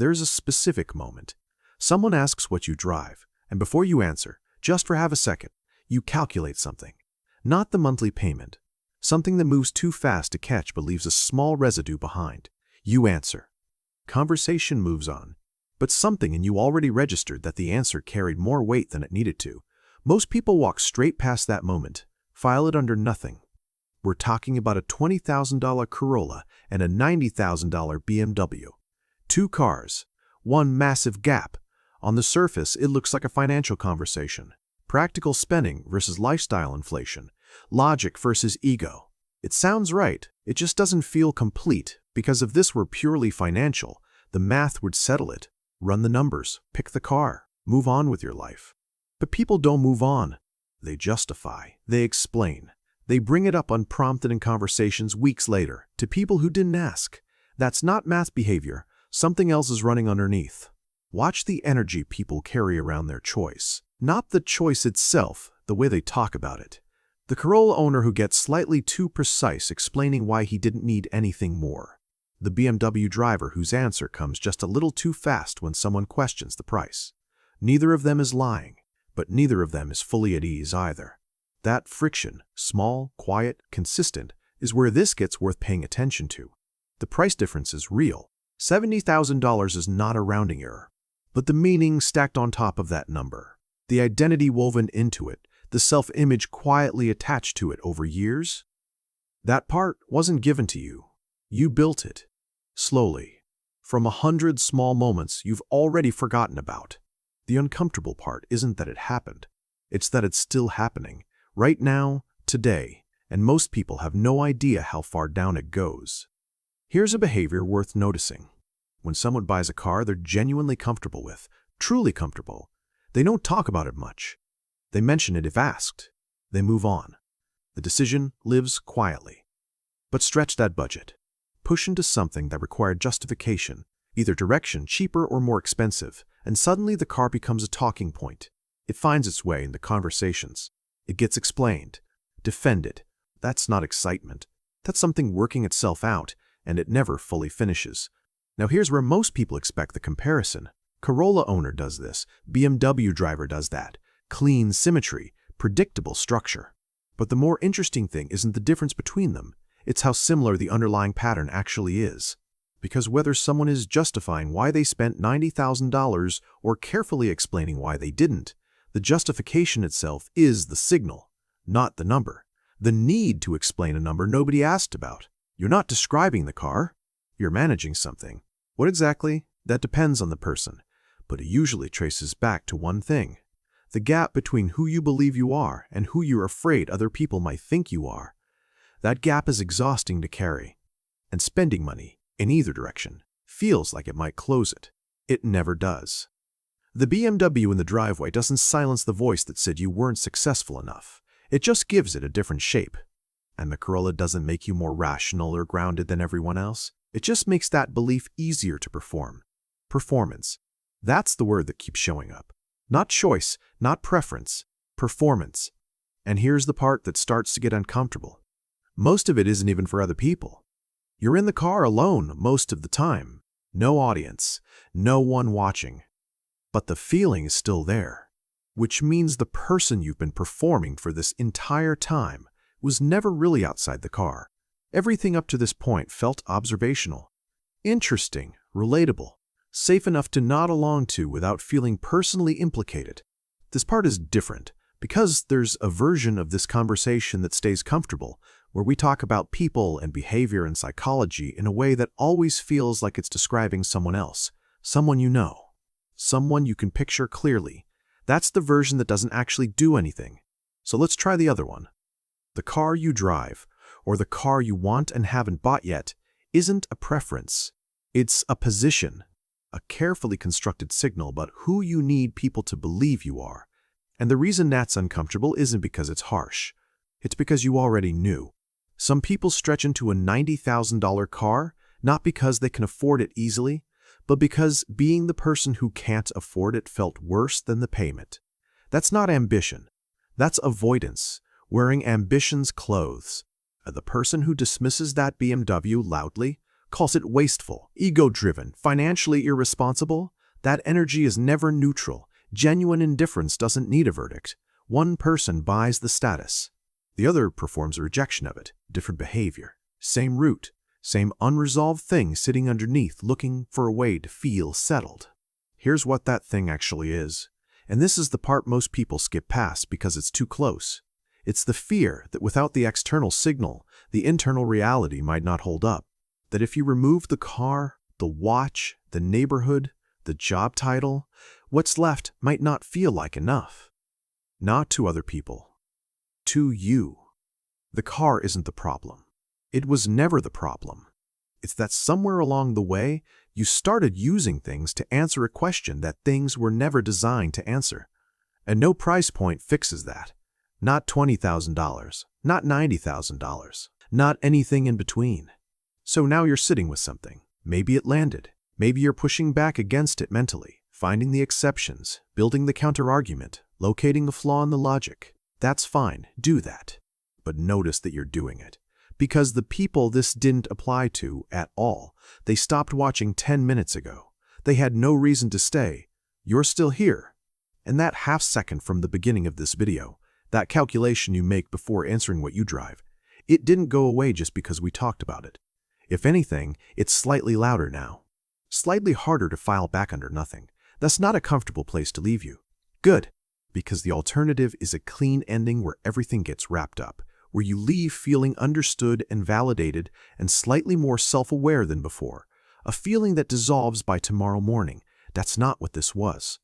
There's a specific moment. Someone asks what you drive, and before you answer, just for half a second, you calculate something. Not the monthly payment. Something that moves too fast to catch but leaves a small residue behind. You answer. Conversation moves on. But something in you already registered that the answer carried more weight than it needed to. Most people walk straight past that moment, file it under nothing. We're talking about a $20,000 Corolla and a $90,000 BMW. Two cars, one massive gap. On the surface, it looks like a financial conversation. Practical spending versus lifestyle inflation. Logic versus ego. It sounds right, it just doesn't feel complete, because if this were purely financial, the math would settle it. Run the numbers, pick the car, move on with your life. But people don't move on. They justify, they explain. They bring it up unprompted in conversations weeks later to people who didn't ask. That's not math behavior. Something else is running underneath. Watch the energy people carry around their choice. Not the choice itself, the way they talk about it. The Corolla owner who gets slightly too precise explaining why he didn't need anything more. The BMW driver whose answer comes just a little too fast when someone questions the price. Neither of them is lying, but neither of them is fully at ease either. That friction, small, quiet, consistent, is where this gets worth paying attention to. The price difference is real. $70,000 is not a rounding error, but the meaning stacked on top of that number, the identity woven into it, the self-image quietly attached to it over years, that part wasn't given to you. You built it. Slowly, from 100 small moments you've already forgotten about. The uncomfortable part isn't that it happened. It's that it's still happening, right now, today, and most people have no idea how far down it goes. Here's a behavior worth noticing. When someone buys a car they're genuinely comfortable with, truly comfortable, they don't talk about it much. They mention it if asked. They move on. The decision lives quietly. But stretch that budget. Push into something that required justification, either direction, cheaper or more expensive, and suddenly the car becomes a talking point. It finds its way into conversations. It gets explained, defended. That's not excitement. That's something working itself out, and it never fully finishes. Now here's where most people expect the comparison. Corolla owner does this, BMW driver does that. Clean symmetry, predictable structure. But the more interesting thing isn't the difference between them. It's how similar the underlying pattern actually is. Because whether someone is justifying why they spent $90,000 or carefully explaining why they didn't, the justification itself is the signal, not the number. The need to explain a number nobody asked about. You're not describing the car. You're managing something. What exactly? That depends on the person, but it usually traces back to one thing. The gap between who you believe you are and who you're afraid other people might think you are. That gap is exhausting to carry, and spending money, in either direction, feels like it might close it. It never does. The BMW in the driveway doesn't silence the voice that said you weren't successful enough. It just gives it a different shape. And the Corolla doesn't make you more rational or grounded than everyone else. It just makes that belief easier to perform. Performance. That's the word that keeps showing up. Not choice, not preference. Performance. And here's the part that starts to get uncomfortable. Most of it isn't even for other people. You're in the car alone most of the time. No audience, no one watching. But the feeling is still there, which means the person you've been performing for this entire time was never really outside the car. Everything up to this point felt observational, interesting, relatable, safe enough to nod along to without feeling personally implicated. This part is different because there's a version of this conversation that stays comfortable, where we talk about people and behavior and psychology in a way that always feels like it's describing someone else, someone you know, someone you can picture clearly. That's the version that doesn't actually do anything. So let's try the other one. The car you drive, or the car you want and haven't bought yet, isn't a preference. It's a position, a carefully constructed signal about who you need people to believe you are. And the reason that's uncomfortable isn't because it's harsh. It's because you already knew. Some people stretch into a $90,000 car, not because they can afford it easily, but because being the person who can't afford it felt worse than the payment. That's not ambition. That's avoidance, wearing ambition's clothes. The person who dismisses that BMW loudly, calls it wasteful, ego-driven, financially irresponsible. That energy is never neutral. Genuine indifference doesn't need a verdict. One person buys the status. The other performs a rejection of it. Different behavior. Same root. Same unresolved thing sitting underneath, looking for a way to feel settled. Here's what that thing actually is. And this is the part most people skip past because it's too close. It's the fear that without the external signal, the internal reality might not hold up. That if you remove the car, the watch, the neighborhood, the job title, what's left might not feel like enough. Not to other people. To you. The car isn't the problem. It was never the problem. It's that somewhere along the way, you started using things to answer a question that things were never designed to answer. And no price point fixes that. Not $20,000, not $90,000, not anything in between. So now you're sitting with something. Maybe it landed. Maybe you're pushing back against it mentally, finding the exceptions, building the counterargument, locating the flaw in the logic. That's fine, do that. But notice that you're doing it. Because the people this didn't apply to at all, they stopped watching 10 minutes ago. They had no reason to stay. You're still here. And that half second from the beginning of this video, that calculation you make before answering what you drive, it didn't go away just because we talked about it. If anything, it's slightly louder now. Slightly harder to file back under nothing. That's not a comfortable place to leave you. Good, because the alternative is a clean ending where everything gets wrapped up, where you leave feeling understood and validated and slightly more self-aware than before. A feeling that dissolves by tomorrow morning. That's not what this was.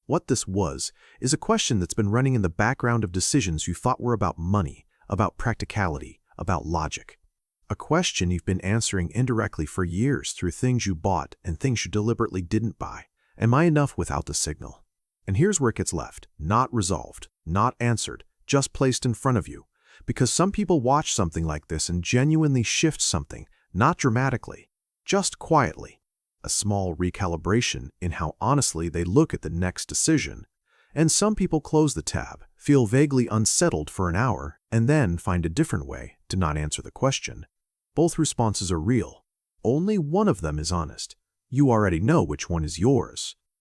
What this was is a question that's been running in the background of decisions you thought were about money, about practicality, about logic. A question you've been answering indirectly for years through things you bought and things you deliberately didn't buy. Am I enough without the signal? And here's where it gets left. Not resolved, not answered, just placed in front of you. Because some people watch something like this and genuinely shift something, not dramatically, just quietly. A small recalibration in how honestly they look at the next decision. And some people close the tab, feel vaguely unsettled for an hour, and then find a different way to not answer the question. Both responses are real. Only one of them is honest. You already know which one is yours.